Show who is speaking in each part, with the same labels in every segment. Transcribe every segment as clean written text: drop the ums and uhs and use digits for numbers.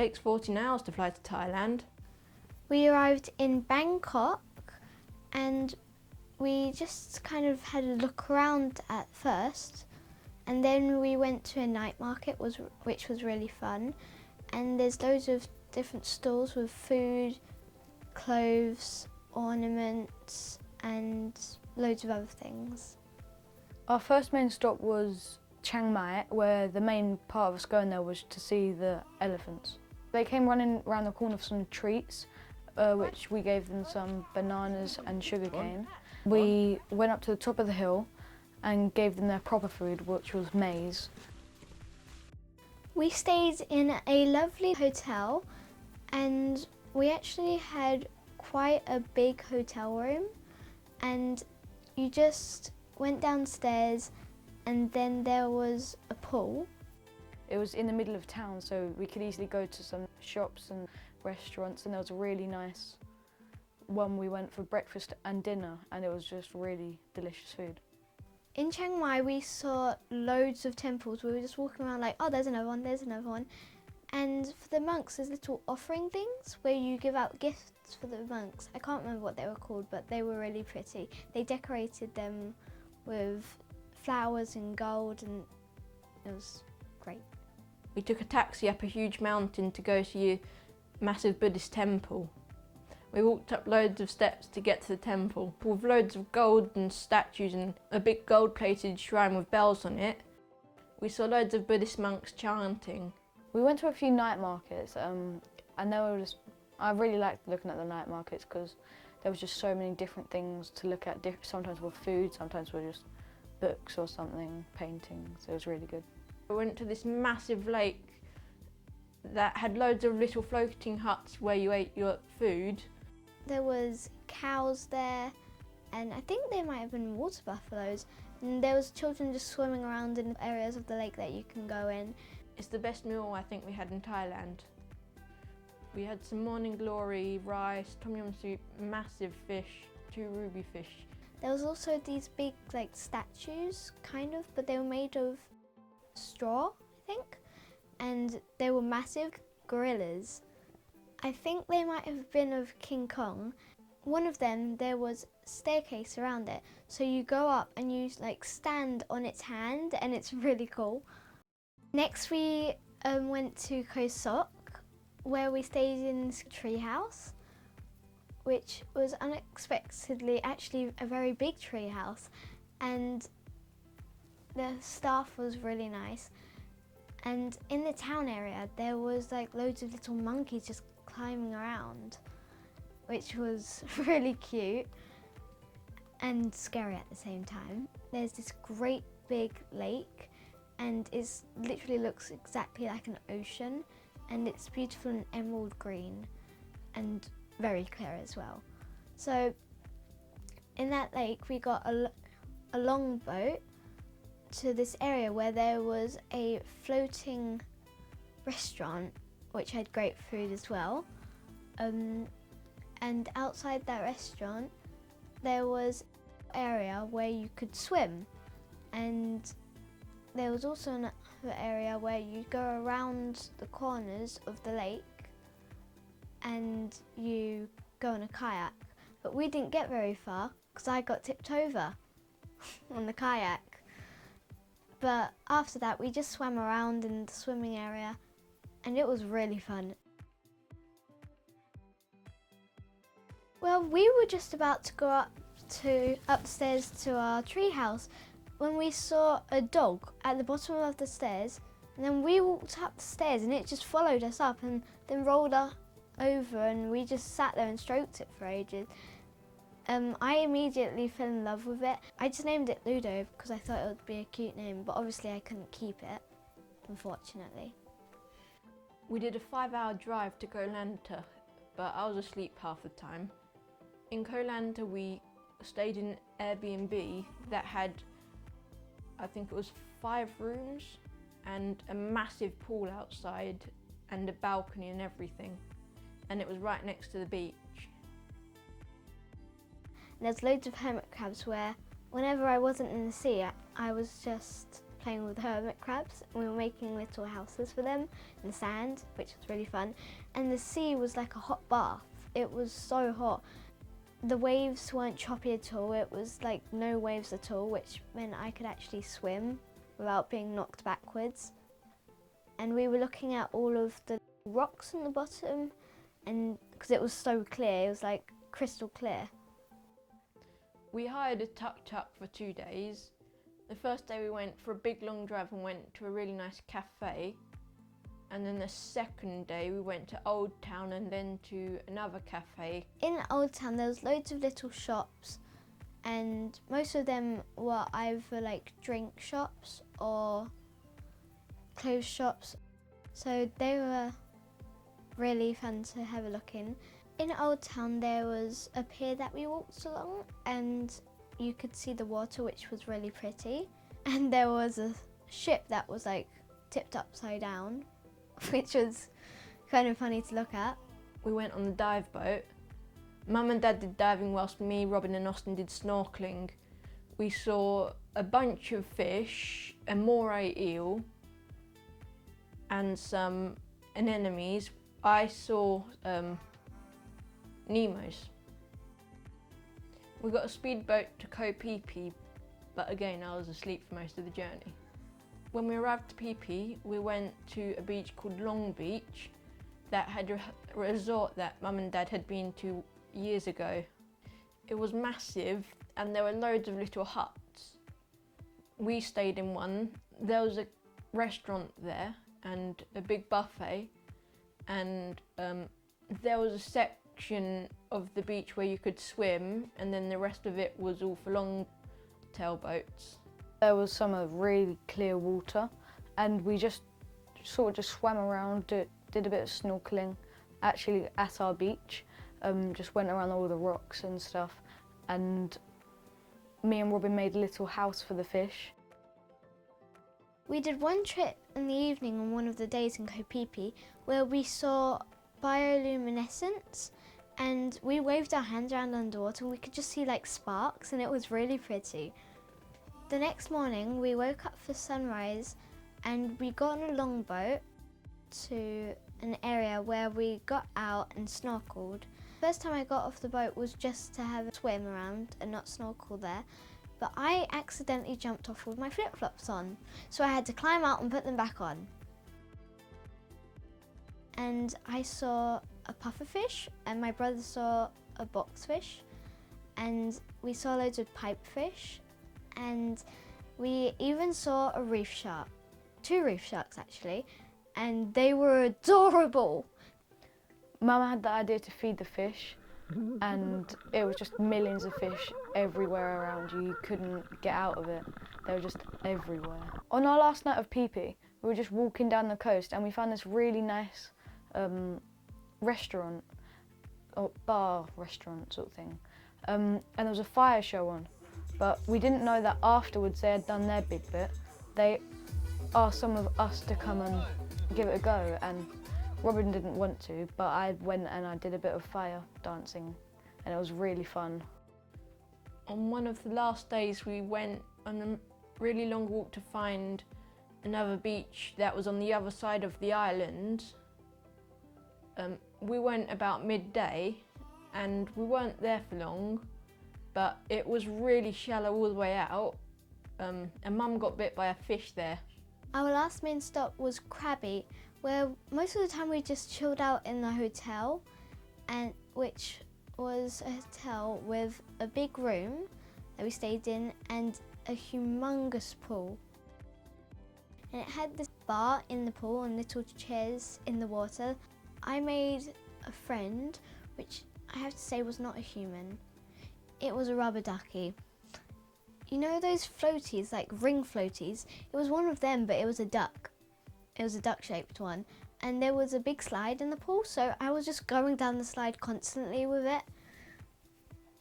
Speaker 1: takes 14 hours to fly to Thailand.
Speaker 2: We arrived in Bangkok and we just kind of had a look around at first, and then we went to a night market which was really fun, and there's loads of different stalls with food, clothes, ornaments and loads of other things.
Speaker 3: Our first main stop was Chiang Mai, where the main part of us going there was to see the elephants. They came running around the corner for some treats, which we gave them some bananas and sugarcane. We went up to the top of the hill and gave them their proper food, which was maize.
Speaker 2: We stayed in a lovely hotel and we actually had quite a big hotel room, and you just went downstairs and then there was a pool.
Speaker 3: It was in the middle of town, so we could easily go to some shops and restaurants, and there was a really nice one we went for breakfast and dinner, and it was just really delicious food.
Speaker 2: In Chiang Mai we saw loads of temples. We were just walking around like, oh, there's another one, there's another one. And for the monks there's little offering things where you give out gifts for the monks. I can't remember what they were called, but they were really pretty. They decorated them with flowers and gold and it was great.
Speaker 1: We took a taxi up a huge mountain to go see a massive Buddhist temple. We walked up loads of steps to get to the temple, with loads of golden statues and a big gold-plated shrine with bells on it. We saw loads of Buddhist monks chanting.
Speaker 3: We went to a few night markets, and I really liked looking at the night markets because there was just so many different things to look at. Sometimes with food, sometimes with just books or something, paintings. It was really good.
Speaker 1: We went to this massive lake that had loads of little floating huts where you ate your food.
Speaker 2: There was cows there, and I think there might have been water buffaloes, and there was children just swimming around in areas of the lake that you can go in.
Speaker 1: It's the best meal I think we had in Thailand. We had some morning glory, rice, tom yum soup, massive fish, 2 ruby fish.
Speaker 2: There was also these big like statues, kind of, but they were made of straw, I think, and they were massive gorillas. I think they might have been of King Kong. One of them, there was a staircase around it, so you go up and you like stand on its hand, and it's really cool. Next we went to Koh Sok, where we stayed in this tree house, which was unexpectedly actually a very big tree house, and the staff was really nice. And in the town area there was like loads of little monkeys just climbing around, which was really cute and scary at the same time. There's this great big lake and it literally looks exactly like an ocean, and it's beautiful and emerald green and very clear as well. So in that lake we got a long boat to this area where there was a floating restaurant which had great food as well. And outside that restaurant there was an area where you could swim, and there was also another area where you go around the corners of the lake and you go on a kayak. But we didn't get very far because I got tipped over on the kayak. But after that we just swam around in the swimming area and it was really fun. Well, we were just about to go upstairs to our treehouse when we saw a dog at the bottom of the stairs, and then we walked up the stairs and it just followed us up and then rolled over, and we just sat there and stroked it for ages. I immediately fell in love with it. I just named it Ludo because I thought it would be a cute name, but obviously I couldn't keep it, unfortunately.
Speaker 1: We did a 5-hour drive to Koh Lanta, but I was asleep half the time. In Koh Lanta we stayed in an Airbnb that had, I think it was 5 rooms and a massive pool outside and a balcony and everything, and it was right next to the beach.
Speaker 2: There's loads of hermit crabs where whenever I wasn't in the sea I was just playing with hermit crabs. We were making little houses for them in the sand, which was really fun. And the sea was like a hot bath. It was so hot. The waves weren't choppy at all. It was like no waves at all, which meant I could actually swim without being knocked backwards. And we were looking at all of the rocks on the bottom, and because it was so clear, it was like crystal clear.
Speaker 1: We hired a tuk-tuk for 2 days. The first day we went for a big long drive and went to a really nice cafe. And then the second day we went to Old Town and then to another cafe.
Speaker 2: In Old Town there was loads of little shops, and most of them were either like drink shops or clothes shops. So they were really fun to have a look in. In Old Town there was a pier that we walked along, and you could see the water, which was really pretty. And there was a ship that was like tipped upside down, which was kind of funny to look at.
Speaker 1: We went on the dive boat. Mum and Dad did diving whilst me, Robin and Austin did snorkelling. We saw a bunch of fish, a moray eel and some anemones. I saw Nemos. We got a speedboat to Koh Phi Phi, but again I was asleep for most of the journey. When we arrived at Phi Phi, we went to a beach called Long Beach that had a resort that Mum and Dad had been to years ago. It was massive and there were loads of little huts. We stayed in one. There was a restaurant there and a big buffet, and there was a section of the beach where you could swim, and then the rest of it was all for long tail boats.
Speaker 3: There was some really clear water, and we just sort of just swam around, did a bit of snorkeling actually at our beach, just went around all the rocks and stuff, and me and Robin made a little house for the fish.
Speaker 2: We did one trip in the evening on one of the days in Koh Phi Phi where we saw bioluminescence, and we waved our hands around underwater and we could just see like sparks, and it was really pretty. The next morning we woke up for sunrise and we got on a longboat to an area where we got out and snorkeled. First time I got off the boat was just to have a swim around and not snorkel there, but I accidentally jumped off with my flip-flops on, so I had to climb out and put them back on. And I saw a pufferfish, and my brother saw a boxfish, and we saw loads of pipefish, and we even saw a reef shark, 2 reef sharks actually, and they were adorable.
Speaker 3: Mum had the idea to feed the fish, and it was just millions of fish everywhere around you. You couldn't get out of it. They were just everywhere. On our last night of Phi Phi, we were just walking down the coast and we found this really nice restaurant, or bar restaurant sort of thing. And there was a fire show on, but we didn't know that afterwards they had done their big bit. They asked some of us to come and give it a go, and Robin didn't want to, but I went and I did a bit of fire dancing, and it was really fun.
Speaker 1: On one of the last days we went on a really long walk to find another beach that was on the other side of the island. We went about midday and we weren't there for long, but it was really shallow all the way out, and Mum got bit by a fish there.
Speaker 2: Our last main stop was Krabi, where most of the time we just chilled out in the hotel, and which was a hotel with a big room that we stayed in and a humongous pool. And it had this bar in the pool and little chairs in the water. I made a friend, which I have to say was not a human. It was a rubber ducky. You know those floaties, like ring floaties? It was one of them, but it was a duck. It was a duck-shaped one. And there was a big slide in the pool, so I was just going down the slide constantly with it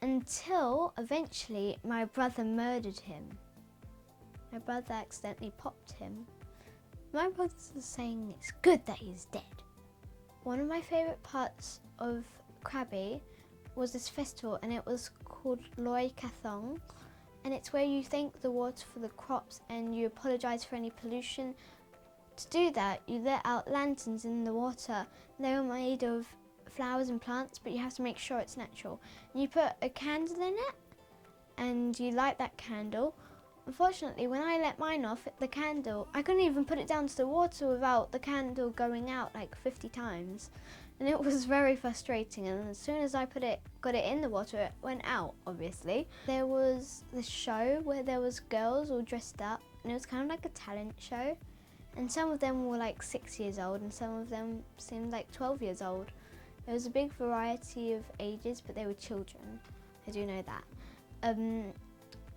Speaker 2: until eventually my brother murdered him. My brother accidentally popped him. My brother's saying it's good that he's dead. One of my favourite parts of Krabi was this festival, and it was called Loy Kathong, and it's where you thank the water for the crops and you apologise for any pollution. To do that, you let out lanterns in the water. They're made of flowers and plants, but you have to make sure it's natural. And you put a candle in it and you light that candle. Unfortunately, when I let mine off, the candle, I couldn't even put it down to the water without the candle going out like 50 times. And it was very frustrating, and as soon as I got it in the water, it went out, obviously. There was this show where there was girls all dressed up, and it was kind of like a talent show. And some of them were like 6 years old, and some of them seemed like 12 years old. There was a big variety of ages, but they were children. I do know that.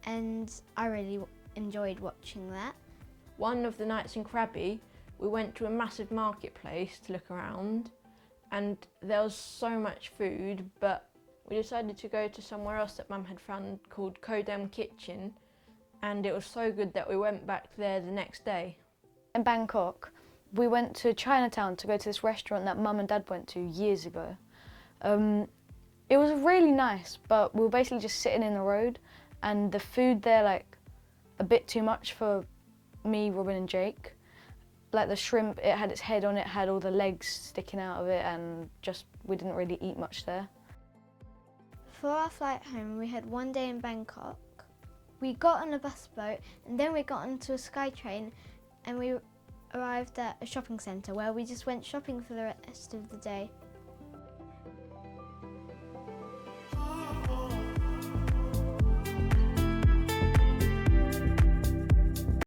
Speaker 2: And I really enjoyed watching that.
Speaker 1: One of the nights in Krabi, we went to a massive marketplace to look around, and there was so much food, but we decided to go to somewhere else that Mum had found called Kodam Kitchen, and it was so good that we went back there the next day.
Speaker 3: In Bangkok, we went to Chinatown to go to this restaurant that Mum and Dad went to years ago. It was really nice, but we were basically just sitting in the road, and the food there, like, a bit too much for me, Robin and Jake. Like the shrimp, it had its head on it, had all the legs sticking out of it, and just, we didn't really eat much there.
Speaker 2: For our flight home, we had one day in Bangkok. We got on a bus boat, and then we got onto a SkyTrain, and we arrived at a shopping centre where we just went shopping for the rest of the day.